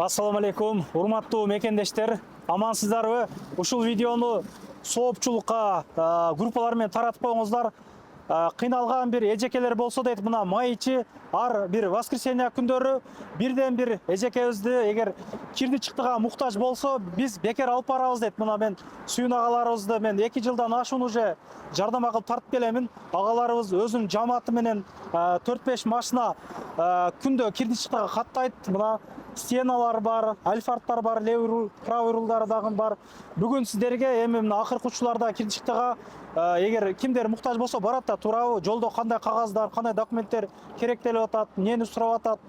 Ассаламу алейкум, урматтуу мекендештер, амансыздарбы? Ушул видеону соопчулукка группалар менен таратып коюңуздар. Кыйналган бир эжекелер болсо дейт, мына май ичи ар бир воскресенье күндөрү бирден бир эжекебизди эгер кирди чыктыга муктаж болсо биз бекер алып барабыз дейт. Мына мен сүйүн агаларыбызды мен 2 жылдан ашуун уже жардам кылып тартып келемин. Агаларыбыз өзүнүн жамааты менен 4-5 машина күндө кирди чыктыга каттайт. Мына стеналар бар, альфарттар бар, левый правый рулдар дагы бар. Бүгүн сиздерге эми мына акыркы учурларда кирди чыктыга эгер кимдер муктаж болсо барат да туурабы, жолдо кандай кагаздар, кандай документтер керектелип атат, эмнени сурап атат,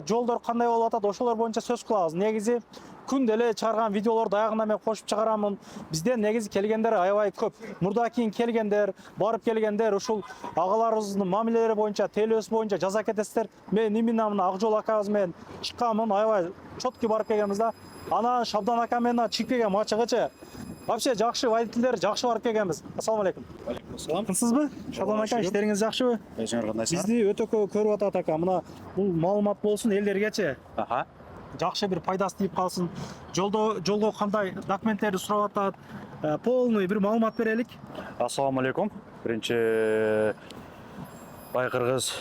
жолдор кандай болуп атат, ошолор боюнча сөз кылабыз. Негизи күндө эле чыгарган видеолорду аягына мен кошуп чыгарамын. Бизден негизи келгендер аябай көп. Мурда кийин келгендер, барып келгендер ушул агаларыбыздын мамилелери боюнча, телөөсү боюнча жаза кетесиздер. Мен именно мына Акжол акабыз менен чыкканмын, аябай чоткий барып келгенбиз да. Анан Шабдан ака менен чыгып келген мачыгычы. Вообще жакшы водительдер, жакшы барып келгенбиз. Ассаламу алейкум. Алейкум ассалам. Кымсызбы? Шабдан ака, иштериңиз жакшыбы? Бизди өтө көп көрүп атат ака. Мына бул маалымат болсун элдергечи. Аха. Жакшы бир пайдасы тийип калсын. Жолго кандай документтерди сурап атат, полный бир маалымат берелик. Ассаламу алейкум. Биринчи бай кыргыз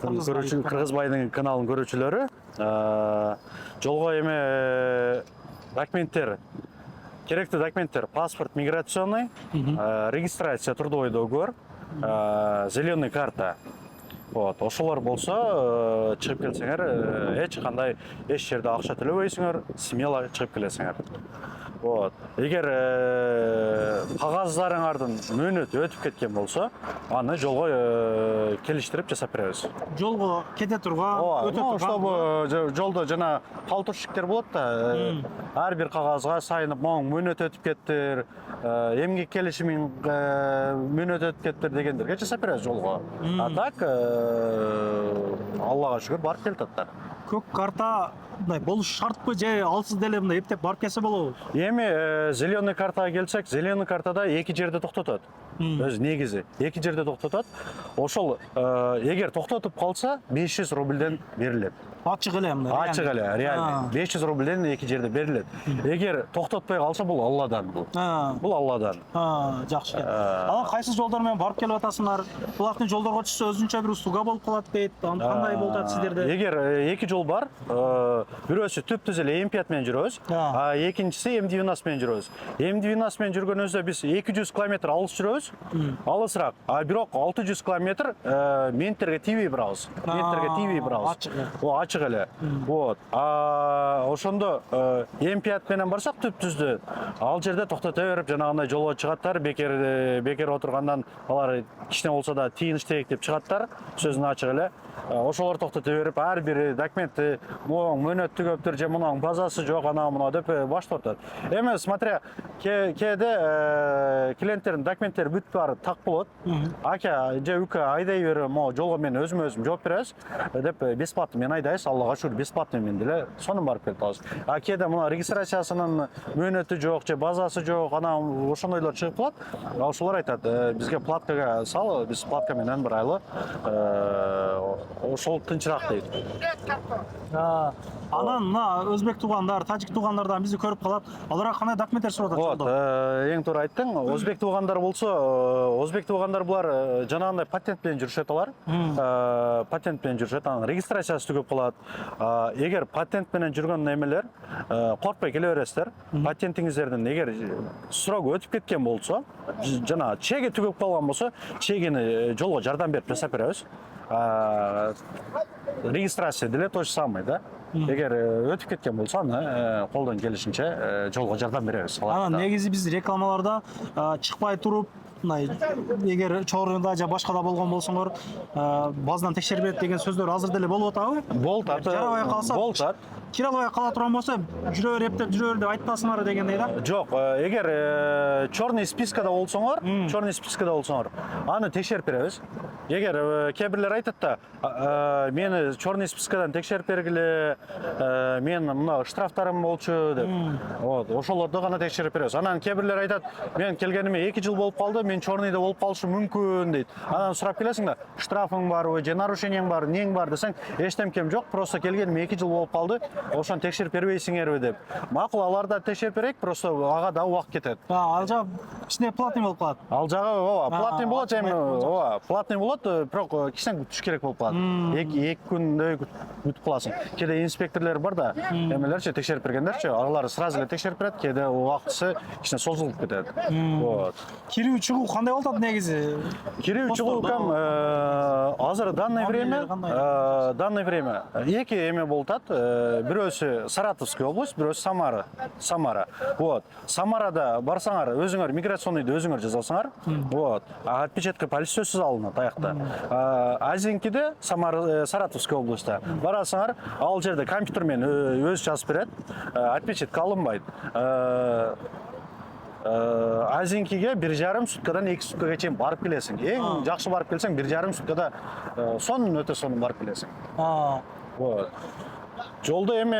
байдын каналын көрүүчүлөрү, жолго эме документтер, керектүү документтер: паспорт миграционный, регистрация, трудовой договор, зеленый карта. Вот, ошолор болсо чыгып келсеңер, эч кандай эч жерде акча төлөбөйсүңөр, смело чыгып келесиңер. Вот. Эгер кагаздарыңардын мөөнөтү өтүп кеткен болсо, аны жолго келиштирип жасап беребиз. Жолго кете турган, өтө турган. Чтобы жолдо жана калтурщиктер болот да, ар бир кагазга сайынып, моң мөөнөт өтүп кеттир, эмгек келишимин мөөнөт өтүп кеттир дегендерге жасап беребиз жолго. А так Аллага шүгүр барып келататтар. Көк карта мындай болуш шартпы же алсыз деле мындай эптеп барып келсе болобу? Эми зеленый картага келсек, зеленый картада 2 жерде токтотот. Өз негизи 2 жерде токтотот. Ошол эгер токтотуп калса 500 рубльден берилет. Ачык эле мындай. Ачык эле, реально. 500 рубльден 2 жерде берилет. Эгер токтотпой калса бул Алладан бул. Бул Алладан. Жакшы. Анан кайсы жолдор менен барып келип атасыңар? Булактын жолдорго чыкса өзүнчө бир услуга болуп калат дейт. Кандай болуп атат сиздерде? Эгер 2 жол бар, бирөөсү түп-түз эле М5 менен жүрөбүз, а экинчиси М90 менен жүрөбүз. М90 менен жүргөнүбүздө биз 200 км алыс жүрөбүз, алысыраак. А бирок 600 км менттерге тийбей барабыз. Менттерге тийбей барабыз. Ачык эле. Вот. Ошондо М5 менен барсак түп-түздө ал жерде токтото берип, жанагындай жолго чыгаттар, бекер отургандан алар кичине болсо да тийиштек деп чыгаттар. Сөзүн ачык эле. Ошолор токтото берип, ар бир документти мөөнөттү көптүр же мунун базасы жок, ана мына деп баштап атат. Эми смотря кээде клиенттердин документтери бүтүп барып так болот. Ака же ука айдай бер, могу жолго мен өзүм жооп беребиз деп бесплатно мен айдайбыз. Аллага шүгүр бесплатно мен деле сонун барып келип атабыз. А кээде мына регистрациясынын мөөнөтү жок же базасы жок, ана ошондойлор чыгып калат. Ошолор айтат, бизге платкага сал, биз платка менен бир айлы ошол тынчыраак дейт. Анан мына өзбек туугандар, тажик туугандардан бизди көрүп калат. Аларга кандай документтер сурап атат жолдо? Эң туура айттың. Өзбек туугандар болсо, өзбек туугандар булар жанагындай патент менен жүрүшөт алар. Патент менен жүрүшөт, анан регистрациясы түгөп калат. Эгер патент менен жүргөн эмелер, коркпой келе бересиздер. Патентиңиздердин эгер срок өтүп кеткен болсо, жана чеги түгөп калган болсо, чегини жолго жардам берип жасап беребиз. Регистрация деле то же самое, да? Эгер өтүп кеткен болсо, аны колдон келишинче жолго жардам беребиз. Анан негизи биз рекламаларда чыкпай туруп, эгер чогорунда же башкада болгон болсоңор, базадан текшерип берет деген сөздөр азыр деле болуп атабы? Болуп атат. Жарабай калса, болуп. Кире албай кала турган болсо, жүрө бер деп деп айтпасыңар дегендей да? Жок, эгер черный спискада болсоңор, аны текшерип беребиз. Эгер кээ бирлер айтат да, мени черный спискадан текшерип бергиле, мен мына штрафтарым болчу деп. Вот, ошолорду гана текшерип беребиз. Анан кээ бирлер айтат, мен келгениме 2 жыл болуп калды, мен черныйда болуп калышым мүмкүн дейт. Анан сурап келесиң да, штрафың барбы, же нарушениең бар, нең бар десең, эчтемкем жок, просто келгениме 2 жыл болуп калды. ошону текшерип бербейсиңерби деп. Макул, алар да текшерип берейик, просто ага да убакыт кетет. Ал жак кичине платный болуп калат. Ал жагы ооба, платный болот, эми ооба, платный болот, бирок кичине күтүш керек болуп калат. 2 күндөй күтүп каласың. Кээде инспекторлор бар да, эмелерчи текшерип бергендерчи, алар сразу эле текшерип берет, кээде убактысы кичине созулуп кетет. Вот. Кирүү чыгуу кандай болуп атат негизи? Кирүү чыгуу кам азыр данное время эки эме болуп атат. Бирөөсү Саратовская область, бирөөсү Самара. Вот. Самарада барсаңар, өзүңөр миграционныйды өзүңөр жазасыңар. Вот. Отпечатка полицейсиз алынат аякта. Азинкиде Саратовская областьта барасыңар, ал жерде компьютер менен өзү жазып берет. Отпечатка алынбайт. Азинкиге 1,5 суткадан 2 суткага чейин барып келесиң. Эң жакшы барып келсең 1,5 суткада сонун өтө сонун барып келесиң. Вот. Жолда эми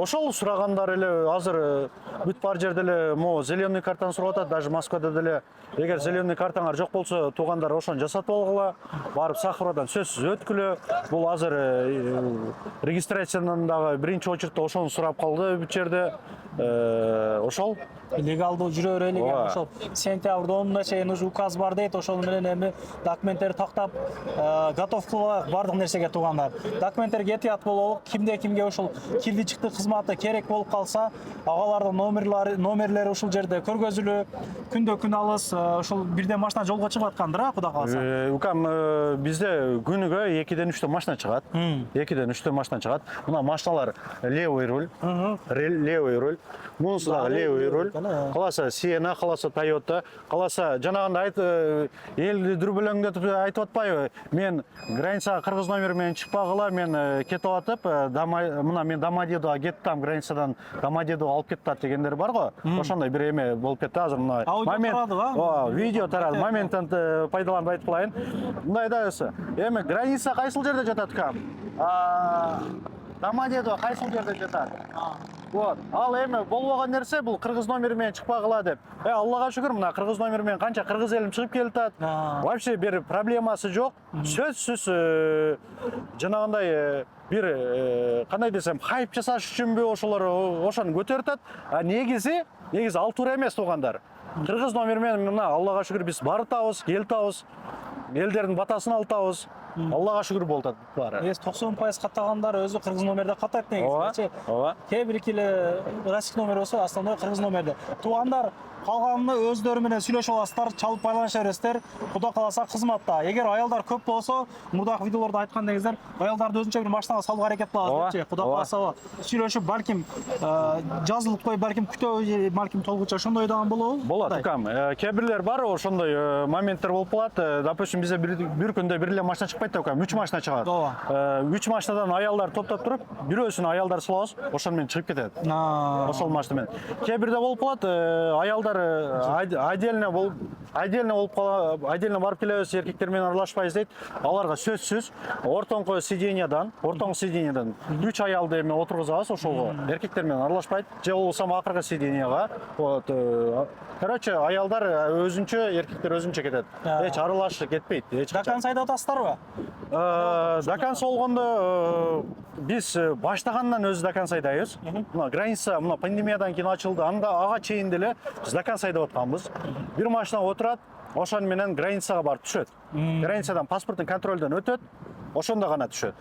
ошол сурагандар эле азыр бүт бар жерде эле могу зеленый картаны сурап атат, даже Москвада деле эгер зеленый картаңар жок болсо, туугандар ошону жасатып алгыла, барып сахарадан сөзсүз өткүлө. Бул азыр регистрациядан дагы биринчи очередте ошону сурап калды бүт жерде. Ошол легалдуу жүрө берели, ошол сентябрдын 10-уна чейин уже указ бар дейт, ошол менен эми документтерди тактап готов кылып бардык нерсеге туугандар. Документтер кетият бололук, кимге ошол кирди чыкты кызматы керек болуп калса, агалардын номерлери ушул жерде көргөзүлүп, күндө күн алыс ошол бирден машина жолго чыгып аткандыр, Кудай кааласа. Укам бизде күнүгө 2-ден 3тө машина чыгат. 2-ден 3тө машина чыгат. Мына машиналар левый руль, мунусу дагы левый руль. Каласа Sienna, каласа Toyota, каласа жанагындай эл дүрбөлөңдөтүп айтып атпайбы? Мен границага кыргыз номер менен чыкпагыла, мен кетип атып, мына мен Домодедовго кеттим, границадан Домодедовго алып кетти дегендер бар го. Ошондой бир эме болуп кетти азыр мына. Момент, видео тарады. Моменттен пайдаланып айтып калайын. Мындай да эми граница кайсыл жерде жатат кам? Домодедово кайсыл жерде жатат? Вот. Ал эми болбогон нерсе бул кыргыз номер менен чыкпагыла деп. Аллага шүгүр, мына кыргыз номер менен канча кыргыз элим чыгып келатат. Вообще бир проблемасы жок. Сөзсүз жанагындай бир кандай десем, хайп жасаш үчүнбү ошолор ошону көтөрүп атат. Негизи ал туура эмес туугандар. Кыргыз номер менен мына Аллага шүгүр биз барытабыз, келтабыз. Элдердин батасын алтабыз. Аллага шүгүр болуп атат баары. 90% каттагандар өзү кыргыз номерде каттайт негизи. Ооба. Кээ бир эле российский номер болсо, основной кыргыз номерде. Туугандар калганын өздөрү менен сүйлөшүп аласыздар, чалып байланыша бересиздер. Кудай кааласа кызматта. Эгер аялдар көп болсо, мурдагы видеолордо айткан деңиздер, аялдарды өзүнчө бир машинага салууга аракет кылабыз депчи. Кудай кааласа сүйлөшүп, балким жазылып коюп, балким күтөбү, балким толгуча ошондой дагы болобу? Болот, укам. Кээ бирлер бар, ошондой моменттер болуп калат. Допустим, бизде бир күндө бир эле машина чыкпайт да, укам, 3 машина чыгат. 3 машинадан аялдар топтоп туруп, бирөөсүн аялдар салабыз, ошону менен чыгып кетет. Ошол машина менен. Кээ бирде болуп калат, аялдар отдельно барып келебиз, эркектер менен аралашпайбыз дейт. Аларга сөзсүз ортоңку сидениядан 3 аялды эме отургузабыз ошолго. Эркектер менен аралашпайт, же болбосо акыркы сиденияга. Вот. Короче, аялдар өзүнчө, эркектер өзүнчө кетет. Эч аралашып кетпейт. До конца айдап атасыздарбы? До конца болгондо биз баштагандан өзү до конца айдайбыз. Мына граница, мына пандемиядан кийин ачылды. Ага чейин деле биз до конца айдап атканбыз. Бир машина отурат, ошону менен границага барып түшөт. Границадан паспорттун контролдон өтөт. Ошондо гана түшөт.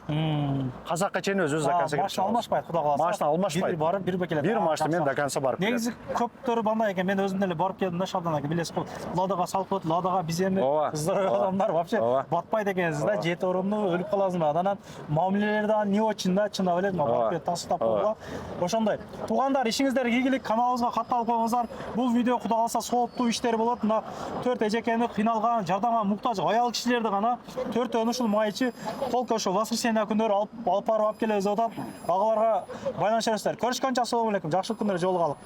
Казакка чейин өзү до конца кетет. Машина алмашпайт, Кудай кааласа. Машина алмашпайт. Бир барып, бир келет. Бир машина менен до конца барып келет. Негизи көптөр бандай экен, мен өзүм деле барып келдим да, Шабдан ака, билесиз го. Ладага салып коет, Ладага биз эми кыздар адамдар вообще батпайт экенсиз да, 7 орунду өлүп каласың. Анан мамилелер да не очень да, чындап эле, барып келип тасытап койгула. Ошондой. Туугандар, ишиңиздерге ийгилик, каналыбызга катталып коюңуздар. Бул видео Кудай кааласа сооптуу иштер болот. Мына 4 эжекени кыйналган, жардамга муктаж аял кишилерди гана 4 ушул майчы толку ошо воскресенье күндөрү алып барып келебиз деп атат. Агаларга байланыша бересиздер. Көрүшкөнчө, ассалому алейкум. Жакшы күндөр жолугалык.